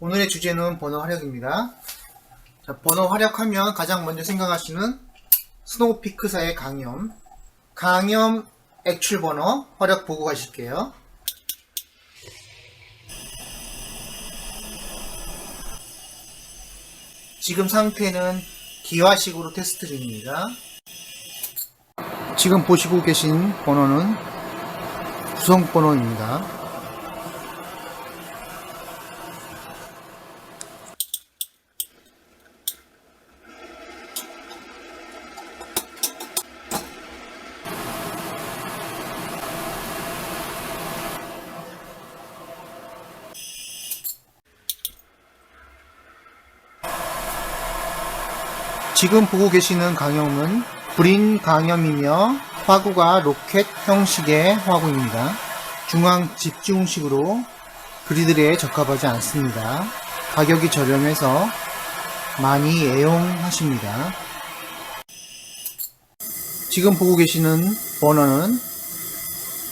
오늘의 주제는 번호 활약입니다. 자, 번호 활약하면 가장 먼저 생각하시는 스노우피크사의 강염 액출 번호 활약 보고 가실게요. 지금 상태는 기화식으로 테스트 중입니다. 지금 보시고 계신 번호는 구성 번호입니다. 지금 보고 계시는 강염은 불인 강염이며 화구가 로켓 형식의 화구입니다. 중앙 집중식으로 그리들에 적합하지 않습니다. 가격이 저렴해서 많이 애용하십니다. 지금 보고 계시는 버너는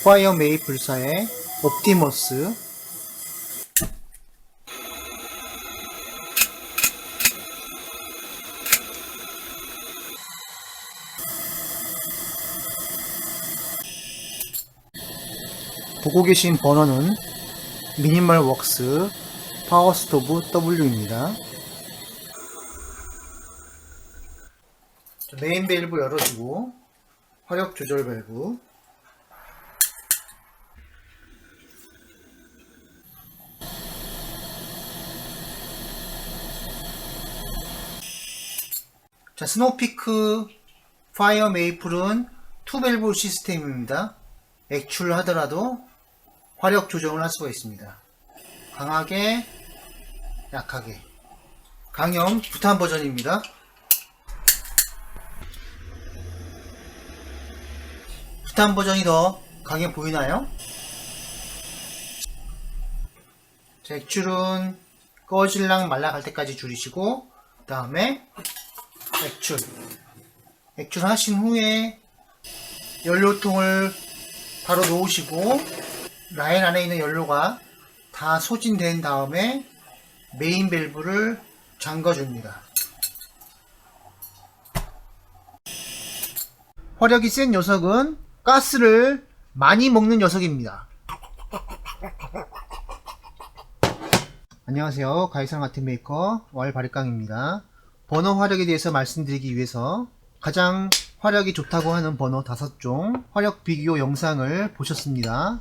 파이어 메이플사의 옵티머스, 보고 계신 버너는 미니멀 웍스 파워스토브 W입니다. 메인 밸브 열어주고 화력 조절 밸브, 자, 스노우피크 파이어 메이플은 투 밸브 시스템입니다. 액출을 하더라도 화력 조정을 할 수가 있습니다. 강하게, 약하게. 강염 부탄 버전입니다. 부탄 버전이 더 강해 보이나요? 자, 액출은 꺼질랑 말라갈 때까지 줄이시고, 그 다음에 액출 하신 후에 연료통을 바로 놓으시고 라인 안에 있는 연료가 다 소진된 다음에 메인 밸브를 잠궈줍니다. 화력이 센 녀석은 가스를 많이 먹는 녀석입니다. 안녕하세요. 가이상 아트메이커 왈바리깡입니다. 버너 화력에 대해서 말씀드리기 위해서 가장 화력이 좋다고 하는 버너 5종 화력 비교 영상을 보셨습니다.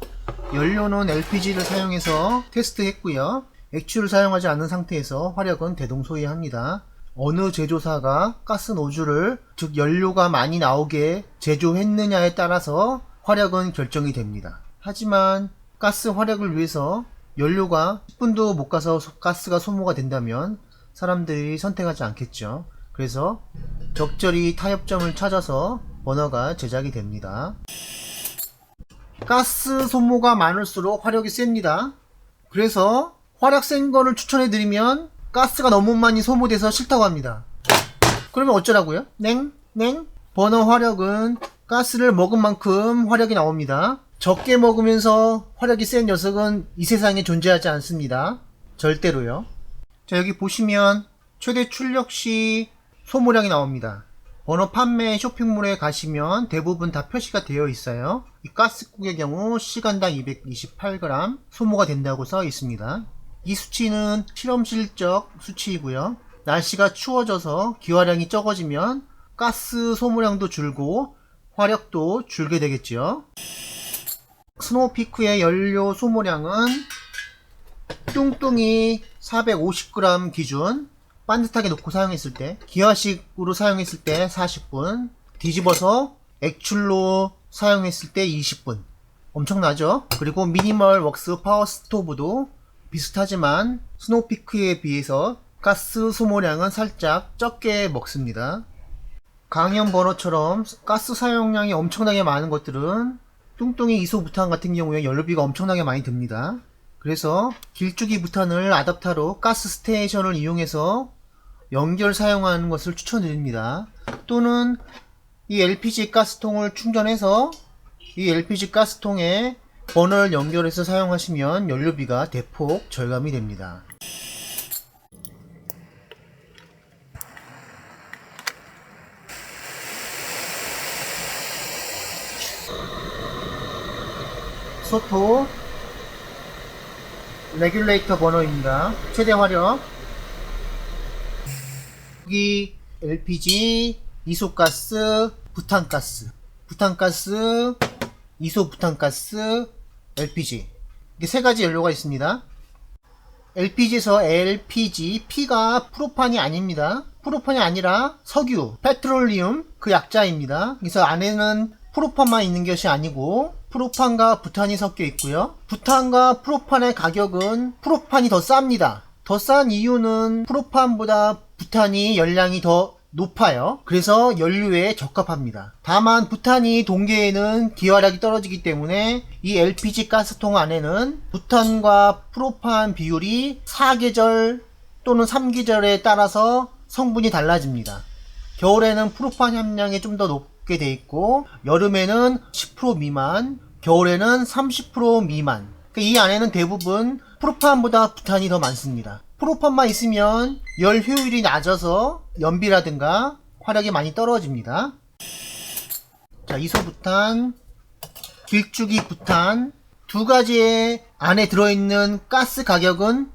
연료는 LPG를 사용해서 테스트했고요. 액출을 사용하지 않는 상태에서 화력은 대동소이합니다. 어느 제조사가 가스 노즐을, 즉 연료가 많이 나오게 제조했느냐에 따라서 화력은 결정이 됩니다. 하지만 가스 화력을 위해서 연료가 10분도 못 가서 가스가 소모가 된다면 사람들이 선택하지 않겠죠. 그래서 적절히 타협점을 찾아서 버너가 제작이 됩니다. 가스 소모가 많을수록 화력이 셉니다. 그래서 화력 센 거를 추천해 드리면 가스가 너무 많이 소모돼서 싫다고 합니다. 그러면 어쩌라고요? 버너 화력은 가스를 먹은 만큼 화력이 나옵니다. 적게 먹으면서 화력이 센 녀석은 이 세상에 존재하지 않습니다. 절대로요. 자, 여기 보시면 최대 출력 시 소모량이 나옵니다. 버너 판매 쇼핑몰에 가시면 대부분 다 표시가 되어 있어요. 이 가스국의 경우 시간당 228g 소모가 된다고 써 있습니다. 이 수치는 실험실적 수치이고요. 날씨가 추워져서 기화량이 적어지면 가스 소모량도 줄고 화력도 줄게 되겠죠. 스노우피크의 연료 소모량은 뚱뚱이 450g 기준 반듯하게 놓고 사용했을 때, 기화식으로 사용했을 때 40분, 뒤집어서 액출로 사용했을 때 20분. 엄청나죠? 그리고 미니멀 웍스 파워 스토브도 비슷하지만 스노우피크에 비해서 가스 소모량은 살짝 적게 먹습니다. 강염 버너처럼 가스 사용량이 엄청나게 많은 것들은 뚱뚱이 이소부탄 같은 경우에 연료비가 엄청나게 많이 듭니다. 그래서 길쭉이 부탄을 아답터로 가스 스테이션을 이용해서 연결 사용하는 것을 추천드립니다. 또는 이 LPG 가스통을 충전해서 이 LPG 가스통에 버너를 연결해서 사용하시면 연료비가 대폭 절감이 됩니다. 소토 레귤레이터 버너입니다. 최대 화력. 여기 LPG, 이소가스, 부탄가스, 이소부탄가스, LPG. 이게 세 가지 연료가 있습니다. LPG에서 LPG, P가 프로판이 아닙니다. 프로판이 아니라 석유, 페트롤리움 그 약자입니다. 그래서 안에는 프로판만 있는 것이 아니고 프로판과 부탄이 섞여 있고요. 부탄과 프로판의 가격은 프로판이 더 쌉니다. 더 싼 이유는 프로판보다 부탄이 열량이 더 높아요. 그래서 연료에 적합합니다. 다만 부탄이 동계에는 기화력이 떨어지기 때문에 이 LPG 가스통 안에는 부탄과 프로판 비율이 4계절 또는 3계절에 따라서 성분이 달라집니다. 겨울에는 프로판 함량이 좀 더 높게 돼 있고 여름에는 10% 미만, 겨울에는 30% 미만. 이 안에는 대부분 프로판보다 부탄이 더 많습니다. 프로판만 있으면 열 효율이 낮아서 연비라든가 화력이 많이 떨어집니다. 자, 이소부탄, 길쭉이 부탄 두 가지의 안에 들어있는 가스 가격은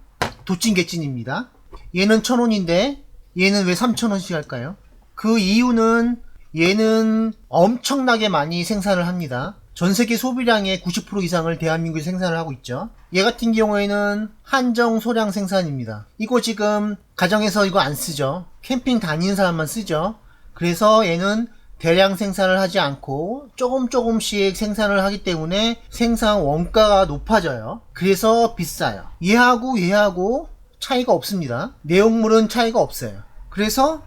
도찐개찐입니다. 얘는 1,000원인데 얘는 왜 3,000원씩 할까요? 그 이유는 얘는 엄청나게 많이 생산을 합니다. 전세계 소비량의 90% 이상을 대한민국이 생산을 하고 있죠. 얘 같은 경우에는 한정 소량 생산입니다. 이거 지금 가정에서 이거 안 쓰죠. 캠핑 다니는 사람만 쓰죠. 그래서 얘는 대량 생산을 하지 않고 조금씩 생산을 하기 때문에 생산 원가가 높아져요. 그래서 비싸요. 얘하고 차이가 없습니다. 내용물은 차이가 없어요. 그래서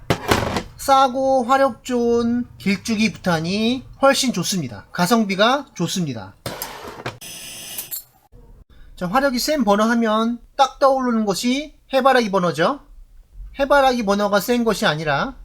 싸고 화력 좋은 길쭉이 부탄이 훨씬 좋습니다. 가성비가 좋습니다. 자, 화력이 센 버너 하면 딱 떠오르는 것이 해바라기 버너죠. 해바라기 버너가 센 것이 아니라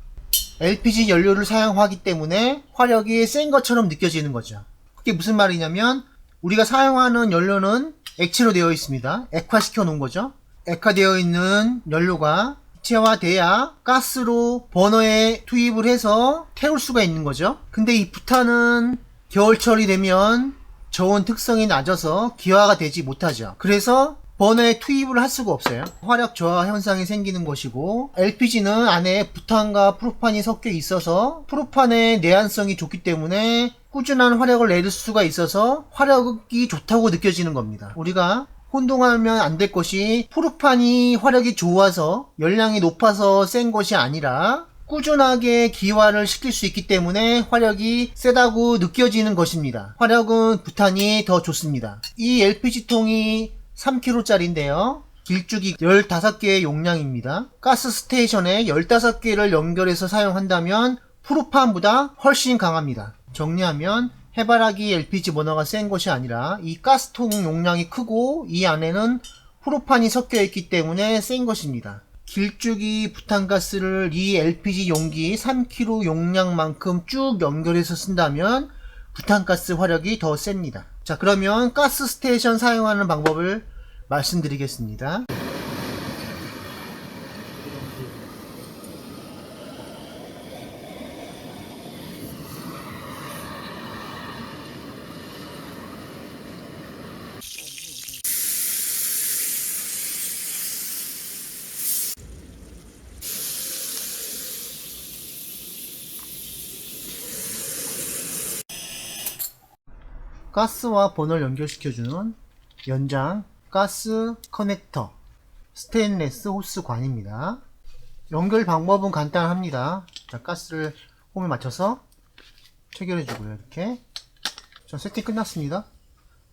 LPG 연료를 사용하기 때문에 화력이 센 것처럼 느껴지는 거죠. 그게 무슨 말이냐면 우리가 사용하는 연료는 액체로 되어 있습니다. 액화시켜 놓은 거죠. 액화되어 있는 연료가 액체화돼야 가스로 버너에 투입을 해서 태울 수가 있는 거죠. 근데 이 부탄은 겨울철이 되면 저온 특성이 낮아서 기화가 되지 못하죠. 그래서 버너에 투입을 할 수가 없어요. 화력 저하 현상이 생기는 것이고 LPG는 안에 부탄과 프로판이 섞여 있어서 프로판의 내한성이 좋기 때문에 꾸준한 화력을 낼 수가 있어서 화력이 좋다고 느껴지는 겁니다. 우리가 혼동하면 안 될 것이 프로판이 화력이 좋아서 열량이 높아서 센 것이 아니라 꾸준하게 기화를 시킬 수 있기 때문에 화력이 세다고 느껴지는 것입니다. 화력은 부탄이 더 좋습니다. 이 LPG통이 3kg짜리인데요. 길쭉이 15개의 용량입니다. 가스 스테이션에 15개를 연결해서 사용한다면 프로판보다 훨씬 강합니다. 정리하면 해바라기 LPG 버너가 센 것이 아니라 이 가스통 용량이 크고 이 안에는 프로판이 섞여 있기 때문에 센 것입니다. 길쭉이 부탄가스를 이 LPG 용기 3kg 용량만큼 쭉 연결해서 쓴다면 부탄가스 화력이 더 셉니다. 자, 그러면 가스 스테이션 사용하는 방법을 말씀드리겠습니다. 가스와 버너를 연결시켜주는 연장 가스 커넥터 스테인레스 호스관입니다. 연결 방법은 간단합니다. 자, 가스를 홈에 맞춰서 체결해주고요. 이렇게. 자, 세팅 끝났습니다.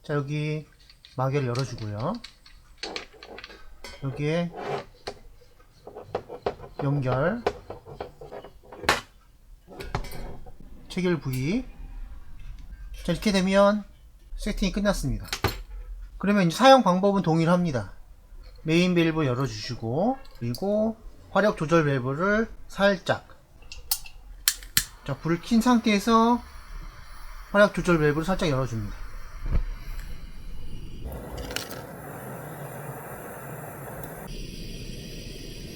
자, 여기 마개를 열어주고요. 여기에 연결 체결 부위. 자, 이렇게 되면 세팅이 끝났습니다. 그러면 이제 사용 방법은 동일합니다. 메인 밸브 열어주시고 그리고 화력 조절 밸브를 살짝, 자, 불을 킨 상태에서 화력 조절 밸브를 살짝 열어줍니다.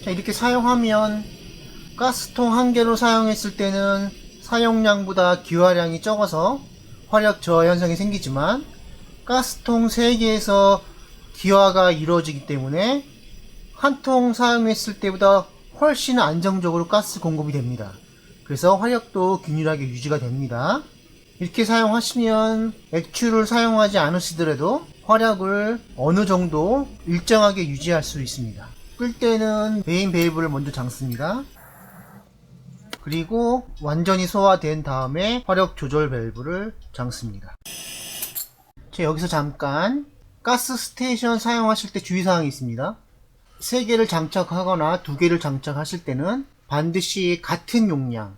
자, 이렇게 사용하면 가스통 한 개로 사용했을 때는 사용량보다 기화량이 적어서 화력 저하 현상이 생기지만 가스통 3개에서 기화가 이루어지기 때문에 한 통 사용했을 때보다 훨씬 안정적으로 가스 공급이 됩니다. 그래서 화력도 균일하게 유지가 됩니다. 이렇게 사용하시면 액추를 사용하지 않으시더라도 화력을 어느 정도 일정하게 유지할 수 있습니다. 끌 때는 메인 밸브를 먼저 잠습니다. 그리고 완전히 소화된 다음에 화력 조절 밸브를 잠습니다. 자, 여기서 잠깐 가스 스테이션 사용하실 때 주의사항이 있습니다. 3개를 장착하거나 2개를 장착하실 때는 반드시 같은 용량,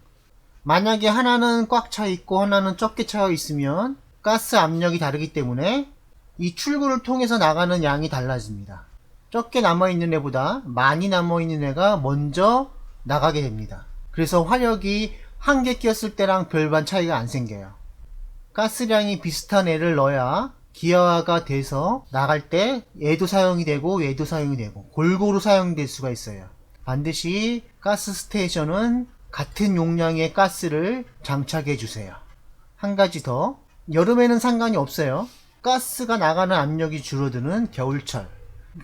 만약에 하나는 꽉 차 있고 하나는 적게 차 있으면 가스 압력이 다르기 때문에 이 출구를 통해서 나가는 양이 달라집니다. 적게 남아있는 애보다 많이 남아있는 애가 먼저 나가게 됩니다. 그래서 화력이 한 개 끼었을 때랑 별반 차이가 안 생겨요. 가스량이 비슷한 애를 넣어야 기화가 돼서 나갈 때 얘도 사용이 되고 얘도 사용이 되고 골고루 사용될 수가 있어요. 반드시 가스 스테이션은 같은 용량의 가스를 장착해 주세요. 한 가지 더, 여름에는 상관이 없어요. 가스가 나가는 압력이 줄어드는 겨울철,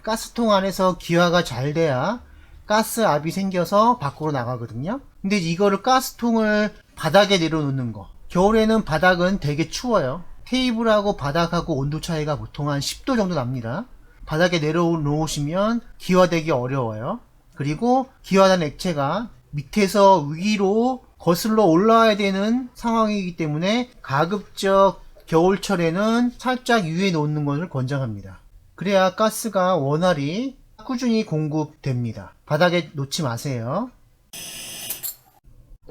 가스통 안에서 기화가 잘 돼야 가스압이 생겨서 밖으로 나가거든요. 근데 이거를 가스통을 바닥에 내려놓는 거, 겨울에는 바닥은 되게 추워요. 테이블하고 바닥하고 온도 차이가 보통 한 10도 정도 납니다. 바닥에 내려놓으시면 기화되기 어려워요. 그리고 기화된 액체가 밑에서 위로 거슬러 올라와야 되는 상황이기 때문에 가급적 겨울철에는 살짝 위에 놓는 것을 권장합니다. 그래야 가스가 원활히 꾸준히 공급됩니다. 바닥에 놓지 마세요.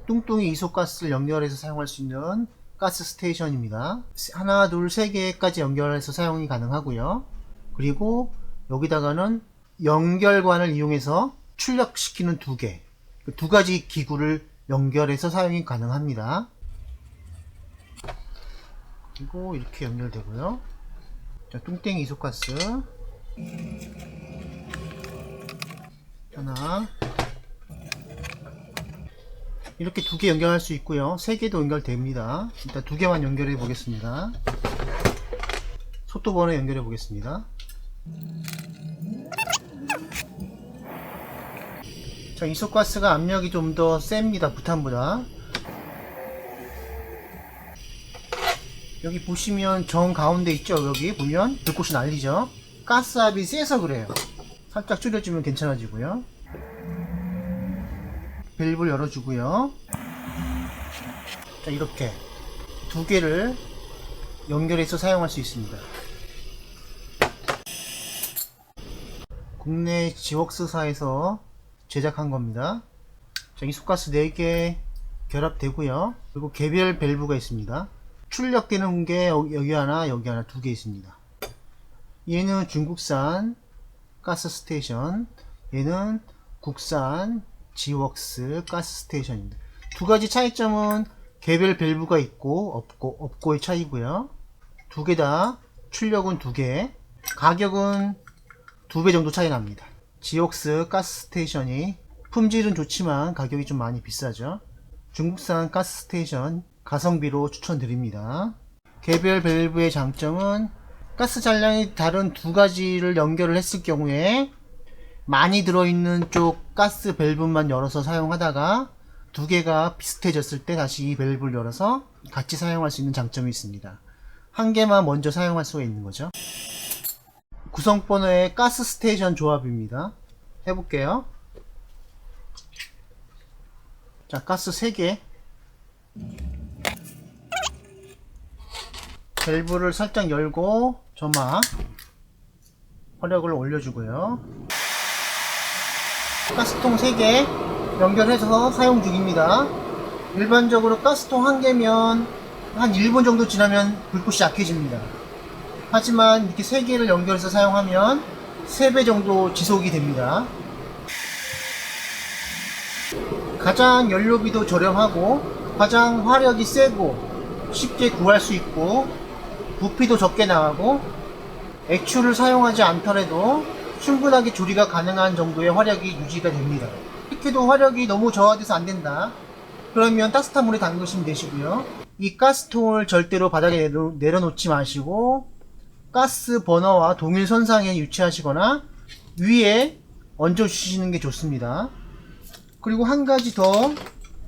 뚱뚱이 이소가스를 연결해서 사용할 수 있는 가스 스테이션입니다. 하나, 둘, 세 개까지 연결해서 사용이 가능하고요. 그리고 여기다가는 연결관을 이용해서 출력시키는 2개, 두 가지 기구를 연결해서 사용이 가능합니다. 그리고 이렇게 연결되고요. 자, 뚱땡이 이소가스 하나, 이렇게 2개 연결할 수 있고요. 3개도 연결됩니다. 일단 2개만 연결해 보겠습니다. 소토번호 연결해 보겠습니다. 자, 이소가스가 압력이 좀 더 셉니다. 부탄보다. 여기 보시면 정 가운데 있죠. 여기 보면 불꽃이 날리죠. 가스압이 세서 그래요. 살짝 줄여주면 괜찮아지고요. 밸브를 열어주고요. 자, 이렇게 2개를 연결해서 사용할 수 있습니다. 국내 지웍스사에서 제작한 겁니다. 자, 이소가스 4개 결합되고요. 그리고 개별 밸브가 있습니다. 출력되는 게 여기 하나, 여기 하나 2개 있습니다. 얘는 중국산 가스 스테이션, 얘는 국산 지웍스 가스 스테이션입니다. 2가지 차이점은 개별 밸브가 있고 없고의 차이고요. 2개 다 출력은 2개, 가격은 2배 정도 차이 납니다. 지웍스 가스 스테이션이 품질은 좋지만 가격이 좀 많이 비싸죠. 중국산 가스 스테이션 가성비로 추천드립니다. 개별 밸브의 장점은 가스 잔량이 다른 2가지를 연결을 했을 경우에 많이 들어있는 쪽 가스 밸브만 열어서 사용하다가 2개가 비슷해졌을 때 다시 이 밸브를 열어서 같이 사용할 수 있는 장점이 있습니다. 한 개만 먼저 사용할 수가 있는 거죠. 구성번호의 가스 스테이션 조합입니다. 해볼게요. 자, 가스 3개. 밸브를 살짝 열고 점화 화력을 올려주고요. 가스통 3개 연결해서 사용 중입니다. 일반적으로 가스통 1개면 한 1분 정도 지나면 불꽃이 약해집니다. 하지만 이렇게 3개를 연결해서 사용하면 3배 정도 지속이 됩니다. 가장 연료비도 저렴하고 가장 화력이 세고 쉽게 구할 수 있고 부피도 적게 나가고 액추를 사용하지 않더라도 충분하게 조리가 가능한 정도의 화력이 유지가 됩니다. 이렇게도 화력이 너무 저하돼서 안된다, 그러면 따뜻한 물에 담그시면 되시고요. 이 가스통을 절대로 바닥에 내려놓지 마시고 가스 버너와 동일 선상에 위치하시거나 위에 얹어 주시는 게 좋습니다. 그리고 한 가지 더,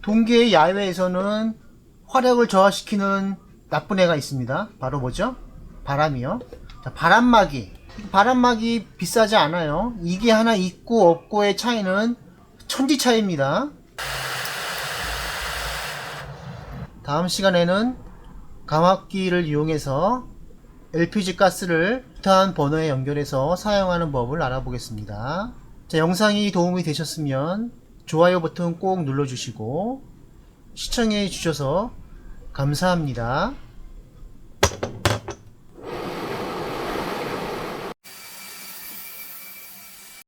동계의 야외에서는 화력을 저하시키는 나쁜 애가 있습니다. 바로 뭐죠? 바람이요. 자, 바람막이. 바람막이 비싸지 않아요. 이게 하나 있고 없고의 차이는 천지 차이입니다. 다음 시간에는 감압기를 이용해서 LPG 가스를 부탄 버너에 연결해서 사용하는 법을 알아보겠습니다. 자, 영상이 도움이 되셨으면 좋아요 버튼 꼭 눌러주시고 시청해 주셔서 감사합니다.